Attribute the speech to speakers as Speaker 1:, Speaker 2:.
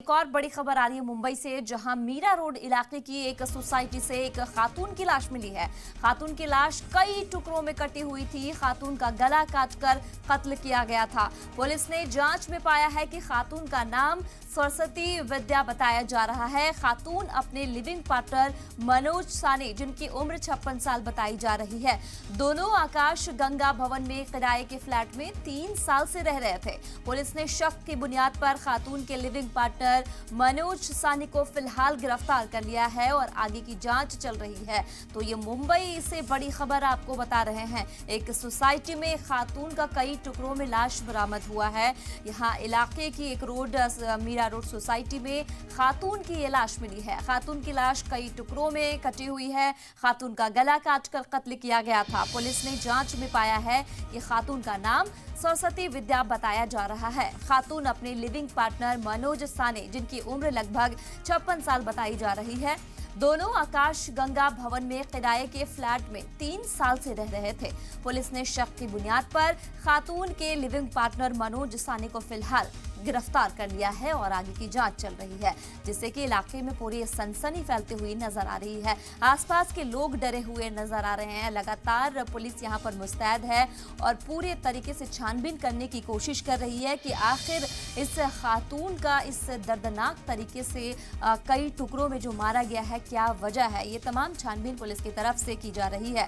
Speaker 1: एक और बड़ी खबर आ रही है मुंबई से, जहां मीरा रोड इलाके की एक सोसाइटी से एक खातून की लाश मिली है। खातून की लाश कई टुकड़ों में कटी हुई थी। खातून का गला काटकर कत्ल किया गया था। पुलिस ने जांच में पाया है कि खातून का नाम सरस्वती विद्या बताया जा रहा है। खातून अपने लिविंग पार्टनर मनोज साने, जिनकी उम्र 56 साल बताई जा रही है। दोनों आकाश गंगा भवन में किराए के फ्लैट में 3 साल से रह रहे थे। पुलिस ने शक की बुनियाद पर खातून के लिविंग पार्टनर मनोज सानी को फिलहाल गिरफ्तार कर लिया है और आगे की जांच चल रही है। तो ये मुंबई से बड़ी खबर आपको बता रहे हैं। एक सोसाइटी में खातून का कई टुकड़ों में लाश बरामद हुआ है। यहाँ इलाके की एक रोड मीरा रोड सोसाइटी में खातून की ये लाश मिली है। खातून की लाश कई टुकड़ों में कटी हुई है। खातून का गला काटकर कत्ल किया गया था। पुलिस ने जांच में पाया है कि खातून का नाम सरस्वती विद्या बताया जा रहा है। खातून अपने लिविंग पार्टनर मनोज साने, जिनकी उम्र लगभग 56 साल बताई जा रही है। दोनों आकाश गंगा भवन में किराए के फ्लैट में 3 साल से रह रहे थे। पुलिस ने शक की बुनियाद पर खातून के लिविंग पार्टनर मनोज साने को फिलहाल गिरफ्तार कर लिया है और आगे की जांच चल रही है, जिससे कि इलाके में पूरी सनसनी फैलती हुई नजर आ रही है। आसपास के लोग डरे हुए नजर आ रहे हैं। लगातार पुलिस यहां पर मुस्तैद है और पूरे तरीके से छानबीन करने की कोशिश कर रही है कि आखिर इस खातून का इस दर्दनाक तरीके से कई टुकड़ों में जो मारा गया है, क्या वजह है। ये तमाम छानबीन पुलिस की तरफ से की जा रही है।